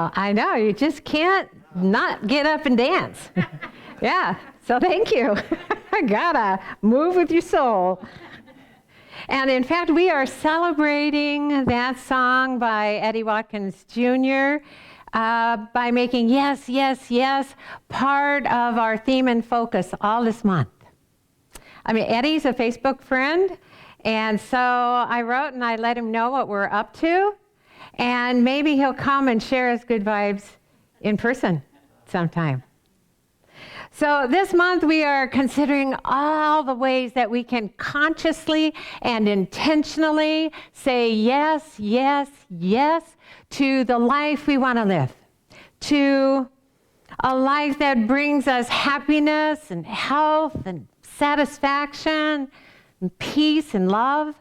I know, you just can't not get up and dance. Yeah, so thank you. I gotta move with your soul. And in fact, we are celebrating that song by Eddie Watkins Jr. By making Yes, Yes, Yes part of our theme and focus all this month. I mean, Eddie's a Facebook friend, and so I wrote and I let him know what we're up to. And maybe he'll come and share his good vibes in person sometime. So this month we are considering all the ways that we can consciously and intentionally say yes, yes, yes to the life we want to live, to a life that brings us happiness and health and satisfaction and peace and love.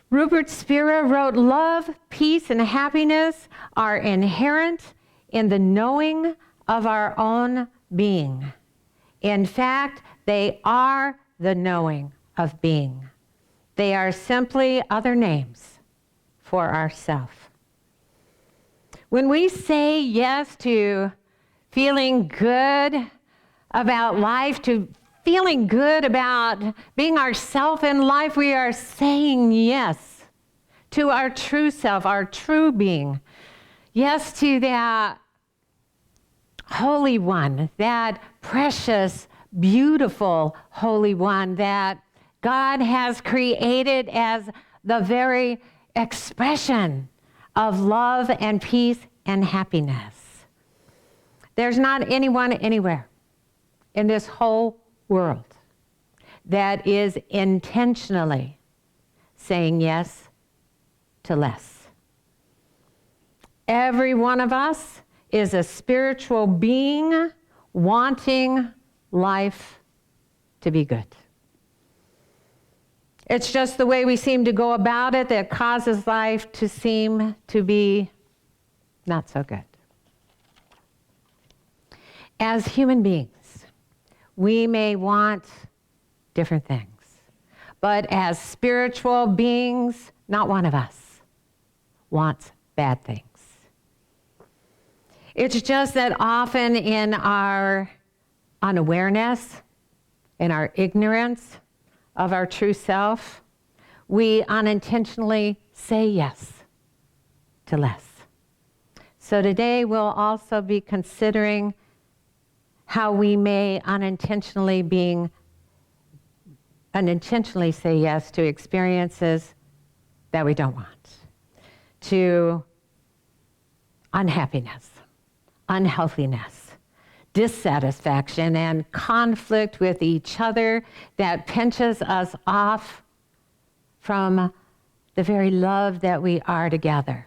Rupert Spira wrote, "Love, peace, and happiness are inherent in the knowing of our own being. In fact, they are the knowing of being. They are simply other names for ourself." When we say yes to feeling good about life, to feeling good about being ourself in life, we are saying yes to our true self, our true being. Yes to that Holy One, that precious, beautiful Holy One that God has created as the very expression of love and peace and happiness. There's not anyone anywhere in this whole world that is intentionally saying yes to less. Every one of us is a spiritual being wanting life to be good. It's just the way we seem to go about it that causes life to seem to be not so good. As human beings, we may want different things, but as spiritual beings, not one of us wants bad things. It's just that often in our unawareness, in our ignorance of our true self, we unintentionally say yes to less. So today we'll also be considering how we may unintentionally say yes to experiences that we don't want, to unhappiness, unhealthiness, dissatisfaction, and conflict with each other that pinches us off from the very love that we are together.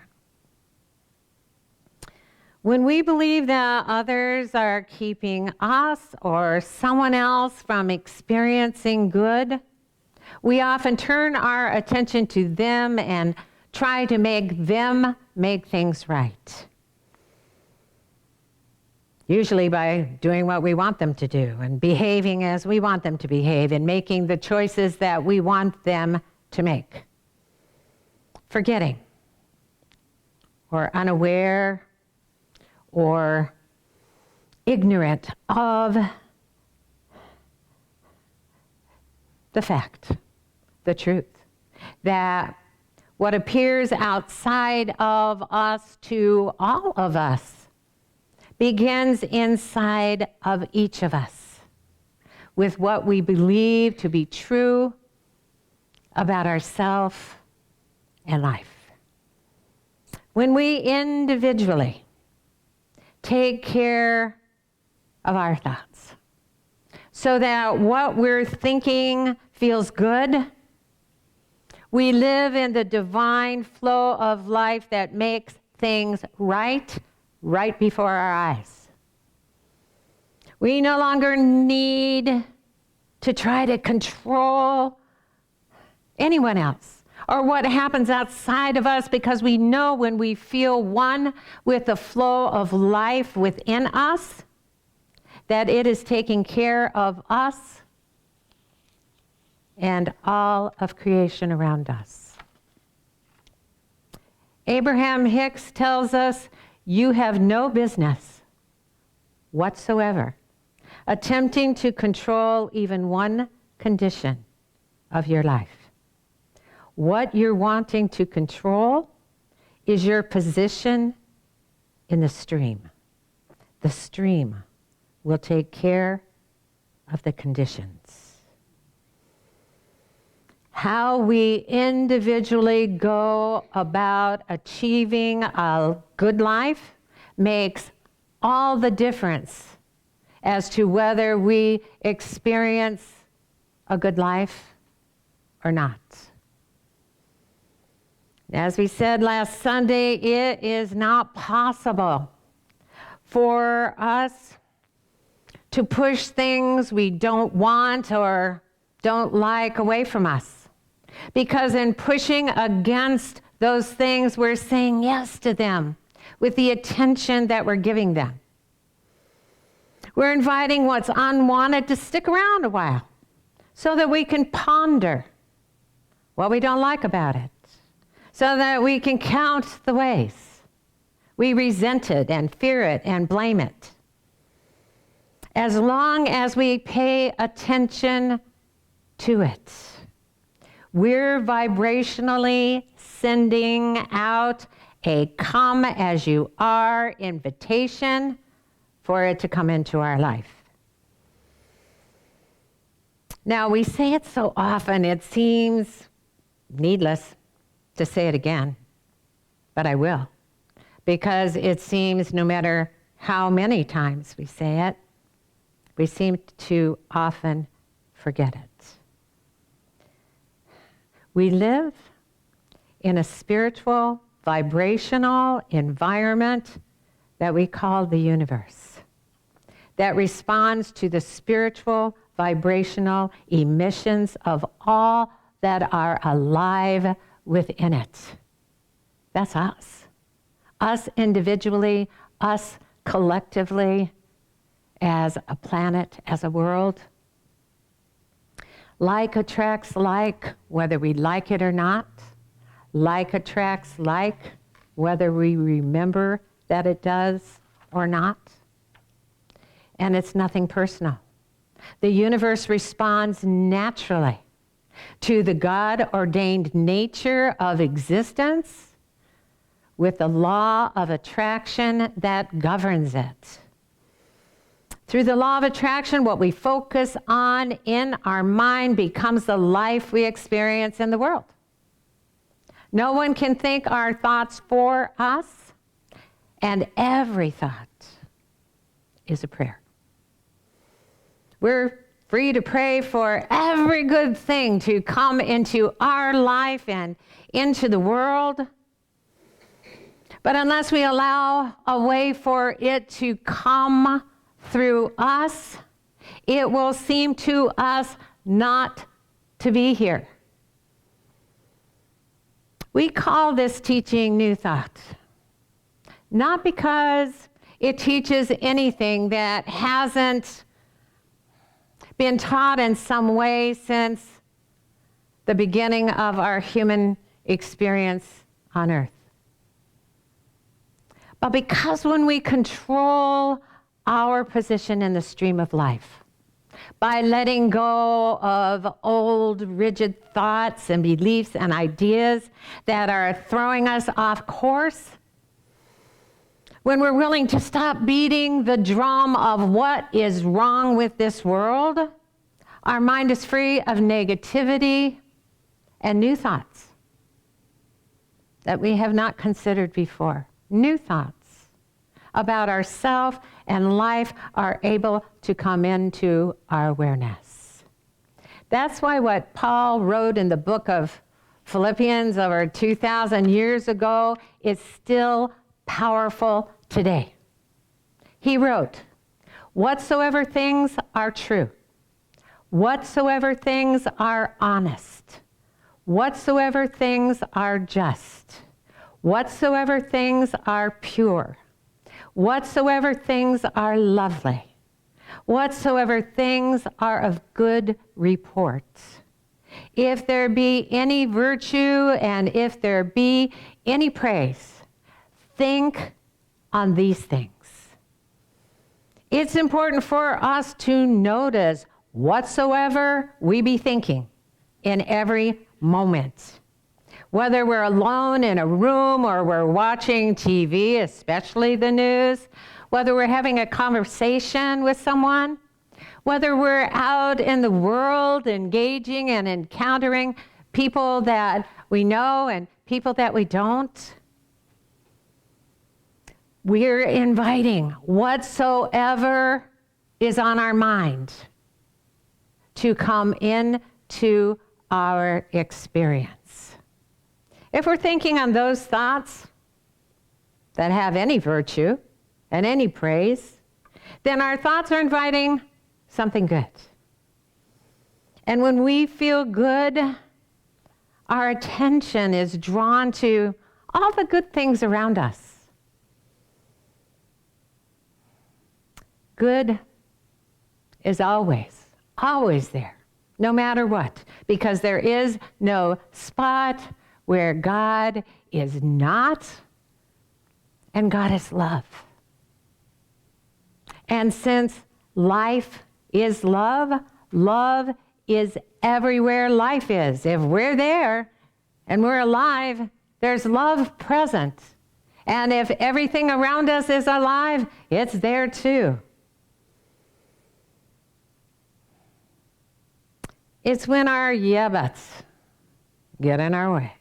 When we believe that others are keeping us or someone else from experiencing good, we often turn our attention to them and try to make them make things right. Usually by doing what we want them to do and behaving as we want them to behave and making the choices that we want them to make. Forgetting or unaware or ignorant of the fact, the truth, that what appears outside of us to all of us begins inside of each of us with what we believe to be true about ourselves and life. When we individually take care of our thoughts so that what we're thinking feels good, we live in the divine flow of life that makes things right before our eyes. We no longer need to try to control anyone else or what happens outside of us, because we know when we feel one with the flow of life within us, that it is taking care of us and all of creation around us. Abraham Hicks tells us, you have no business whatsoever attempting to control even one condition of your life. What you're wanting to control is your position in the stream. The stream will take care of the conditions. How we individually go about achieving a good life makes all the difference as to whether we experience a good life or not. As we said last Sunday, it is not possible for us to push things we don't want or don't like away from us. Because in pushing against those things, we're saying yes to them with the attention that we're giving them. We're inviting what's unwanted to stick around a while so that we can ponder what we don't like about it, so that we can count the ways we resent it and fear it and blame it. As long as we pay attention to it, we're vibrationally sending out a come as you are invitation for it to come into our life. Now, we say it so often, it seems needless to say it again, but I will, because it seems no matter how many times we say it, we seem to often forget it. We live in a spiritual, vibrational environment that we call the universe, that responds to the spiritual, vibrational emissions of all that are alive within it. That's us. Us individually, us collectively, as a planet, as a world. Like attracts like, whether we like it or not. Like attracts like, whether we remember that it does or not. And it's nothing personal. The universe responds naturally to the God-ordained nature of existence with the law of attraction that governs it. Through the law of attraction, what we focus on in our mind becomes the life we experience in the world. No one can think our thoughts for us, and every thought is a prayer. We're free to pray for every good thing to come into our life and into the world. But unless we allow a way for it to come through us, it will seem to us not to be here. We call this teaching New Thought, not because it teaches anything that hasn't been taught in some way since the beginning of our human experience on earth, but because when we control our position in the stream of life by letting go of old rigid thoughts and beliefs and ideas that are throwing us off course, when we're willing to stop beating the drum of what is wrong with this world, our mind is free of negativity and new thoughts that we have not considered before. New thoughts about ourselves and life are able to come into our awareness. That's why what Paul wrote in the book of Philippians over 2,000 years ago is still powerful today. He wrote, "Whatsoever things are true, whatsoever things are honest, whatsoever things are just, whatsoever things are pure, whatsoever things are lovely, whatsoever things are of good report, if there be any virtue and if there be any praise, think on these things. It's important for us to notice whatsoever we be thinking in every moment. Whether we're alone in a room or we're watching TV, especially the news, whether we're having a conversation with someone, whether we're out in the world engaging and encountering people that we know and people that we don't, we're inviting whatsoever is on our mind to come into our experience. If we're thinking on those thoughts that have any virtue and any praise, then our thoughts are inviting something good. And when we feel good, our attention is drawn to all the good things around us. Good is always, always there, no matter what, because there is no spot where God is not, and God is love. And since life is love, love is everywhere life is. If we're there and we're alive, there's love present. And if everything around us is alive, it's there too. It's when our yeah buts get in our way.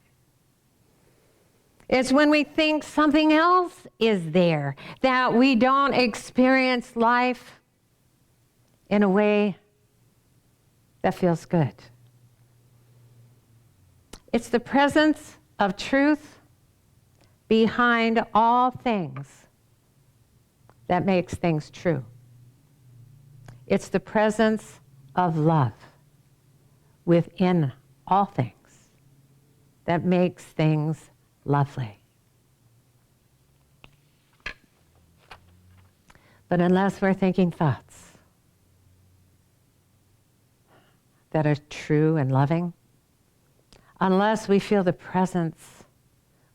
It's when we think something else is there that we don't experience life in a way that feels good. It's the presence of truth behind all things that makes things true. It's the presence of love within all things that makes things lovely. But unless we're thinking thoughts that are true and loving, unless we feel the presence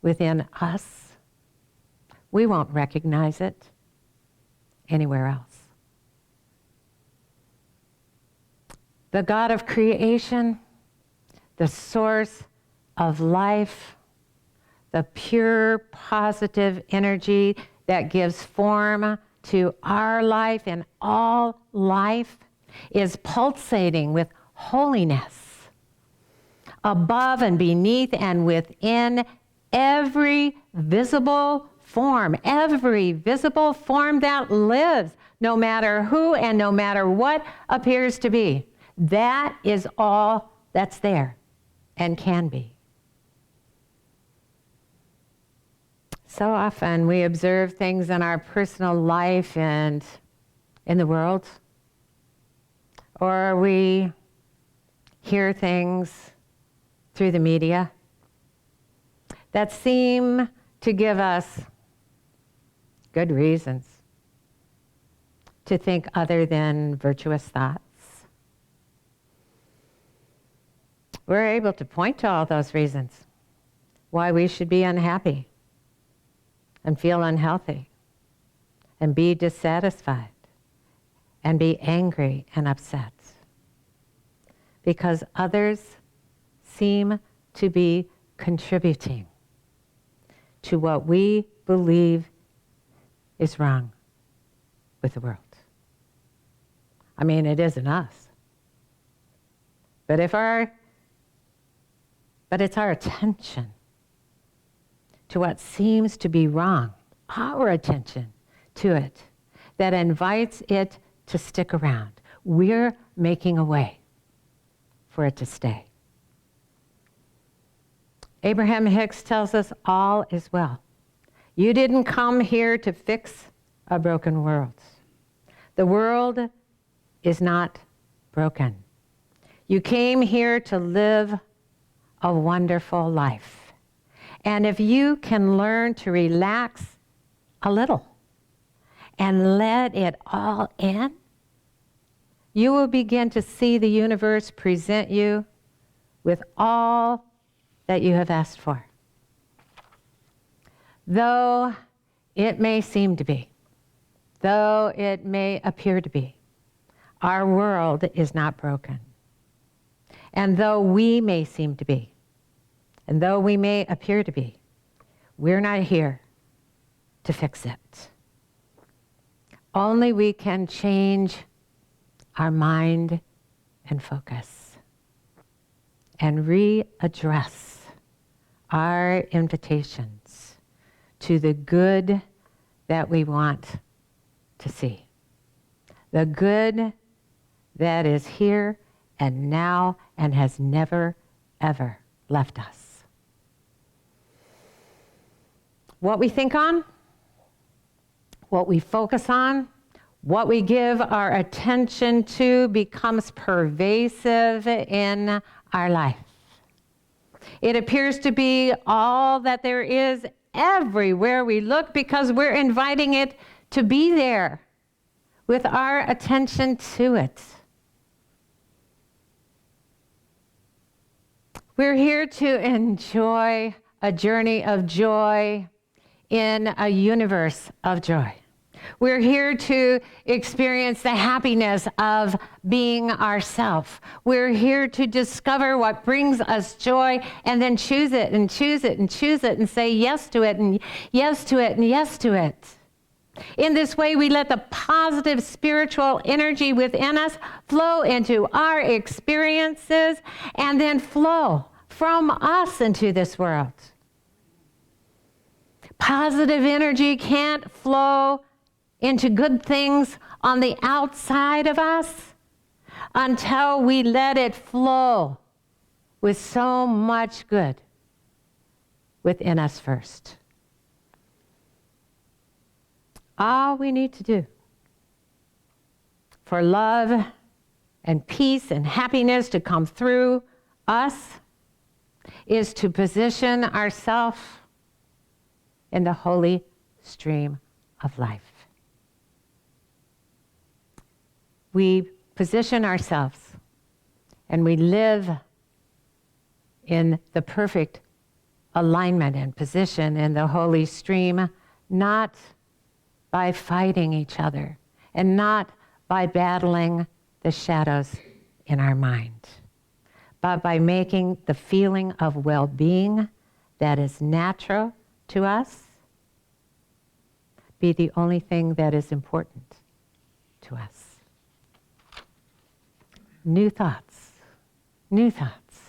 within us, we won't recognize it anywhere else. The God of creation, the source of life, the pure positive energy that gives form to our life and all life, is pulsating with holiness above and beneath and within every visible form that lives, no matter who and no matter what appears to be. That is all that's there and can be. So often we observe things in our personal life and in the world, or we hear things through the media that seem to give us good reasons to think other than virtuous thoughts. We're able to point to all those reasons why we should be unhappy and feel unhealthy and be dissatisfied and be angry and upset, because others seem to be contributing to what we believe is wrong with the world. I mean, it isn't us. But it's our attention to what seems to be wrong, our attention to it, that invites it to stick around. We're making a way for it to stay. Abraham Hicks tells us all is well. You didn't come here to fix a broken world. The world is not broken. You came here to live a wonderful life. And if you can learn to relax a little and let it all in, you will begin to see the universe present you with all that you have asked for. Though it may seem to be, though it may appear to be, our world is not broken. And though we may seem to be, and though we may appear to be, we're not here to fix it. Only we can change our mind and focus and readdress our invitations to the good that we want to see. The good that is here and now and has never, ever left us. What we think on, what we focus on, what we give our attention to becomes pervasive in our life. It appears to be all that there is everywhere we look because we're inviting it to be there with our attention to it. We're here to enjoy a journey of joy in a universe of joy. We're here to experience the happiness of being ourselves. We're here to discover what brings us joy and then choose it and choose it and choose it and say yes to it and yes to it and yes to it. In this way, we let the positive spiritual energy within us flow into our experiences and then flow from us into this world. Positive energy can't flow into good things on the outside of us until we let it flow with so much good within us first. All we need to do for love and peace and happiness to come through us is to position ourselves in the holy stream of life. We position ourselves and we live in the perfect alignment and position in the holy stream, not by fighting each other and not by battling the shadows in our mind, but by making the feeling of well-being that is natural to us be the only thing that is important to us. New thoughts, new thoughts.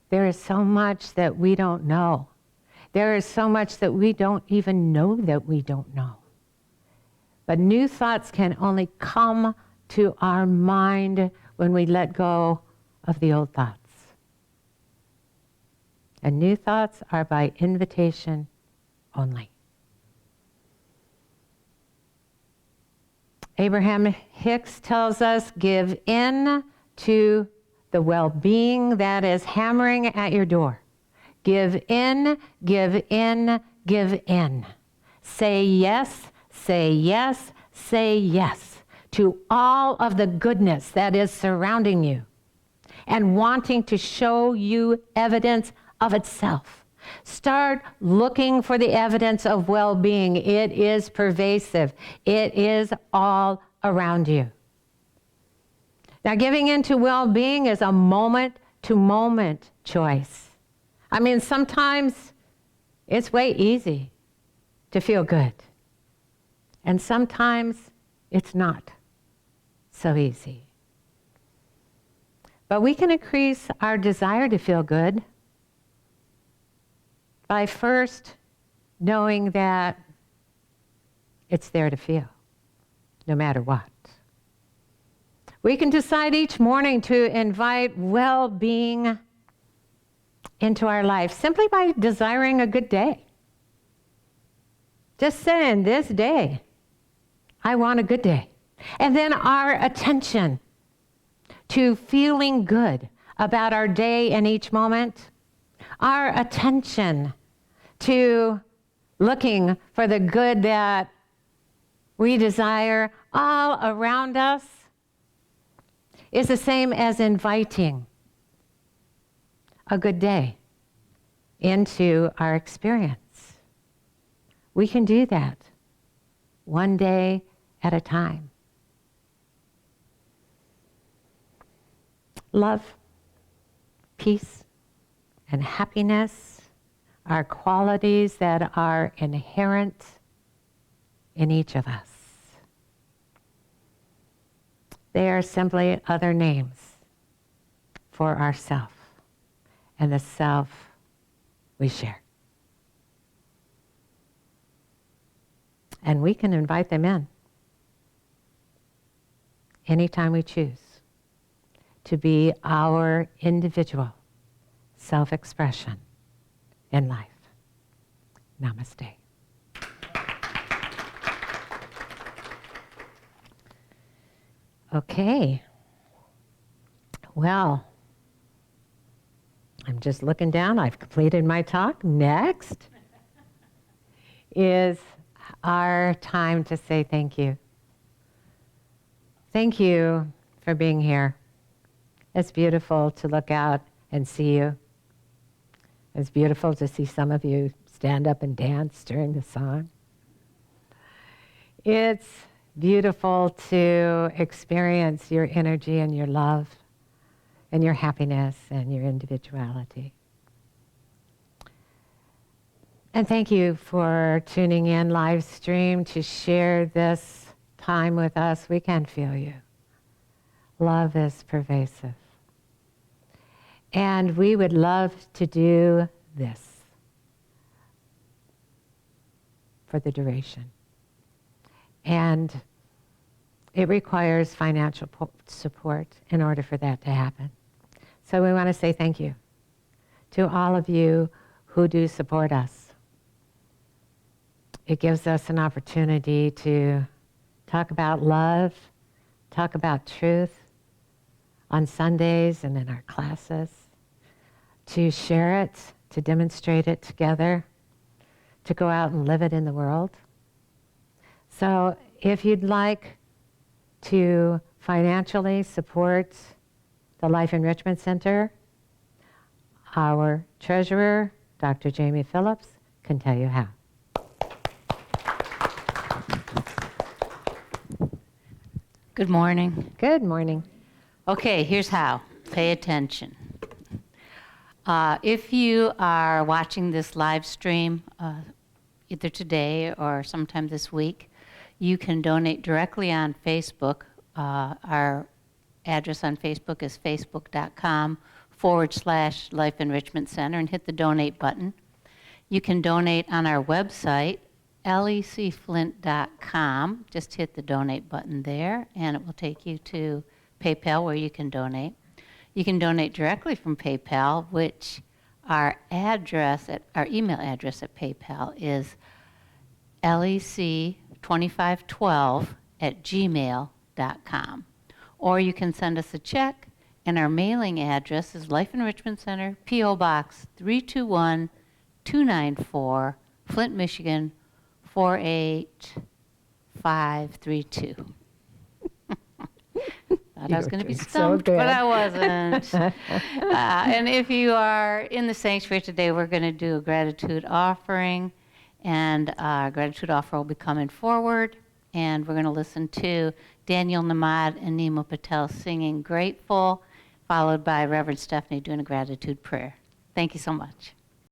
There is so much that we don't know. There is so much that we don't even know that we don't know. But new thoughts can only come to our mind when we let go of the old thoughts. And new thoughts are by invitation only. Abraham Hicks tells us, give in to the well-being that is hammering at your door. Give in, give in, give in. Say yes, say yes, say yes to all of the goodness that is surrounding you and wanting to show you evidence of itself. Start looking for the evidence of well-being. It is pervasive. It is all around you. Now, giving into well-being is a moment-to-moment choice. I mean, sometimes it's way easy to feel good. And sometimes it's not so easy. But we can increase our desire to feel good by first knowing that it's there to feel, no matter what. We can decide each morning to invite well-being into our life simply by desiring a good day. Just saying, this day, I want a good day. And then our attention to feeling good about our day and each moment, our attention to looking for the good that we desire all around us is the same as inviting a good day into our experience. We can do that one day at a time. Love, peace, and happiness are qualities that are inherent in each of us. They are simply other names for ourself and the self we share. And we can invite them in anytime we choose to be our individual self-expression in life. Namaste. Okay. Well, I'm just looking down. I've completed my talk. Next is our time to say thank you. Thank you for being here. It's beautiful to look out and see you. It's beautiful to see some of you stand up and dance during the song. It's beautiful to experience your energy and your love and your happiness and your individuality. And thank you for tuning in live stream to share this time with us. We can feel you. Love is pervasive. And we would love to do this for the duration. And it requires financial support in order for that to happen. So we want to say thank you to all of you who do support us. It gives us an opportunity to talk about love, talk about truth on Sundays and in our classes, to share it, to demonstrate it together, to go out and live it in the world. So if you'd like to financially support the Life Enrichment Center, our treasurer, Dr. Jamie Phillips, can tell you how. Good morning. Good morning. Okay, here's how. Pay attention. If you are watching this live stream, either today or sometime this week, you can donate directly on Facebook. Our address on Facebook is facebook.com/Life Enrichment Center, and hit the donate button. You can donate on our website, lecflint.com. Just hit the donate button there, and it will take you to PayPal where you can donate. You can donate directly from PayPal, which our email address at PayPal is lec2512@gmail.com. Or you can send us a check, and our mailing address is Life Enrichment Center, P.O. Box 321-294, Flint, Michigan 48532. Thought I was going to be stumped, but I wasn't. And if you are in the sanctuary today, we're going to do a gratitude offering, and our gratitude offer will be coming forward, and we're going to listen to Daniel Namad and Nemo Patel singing Grateful, followed by Reverend Stephanie doing a gratitude prayer. Thank you so much.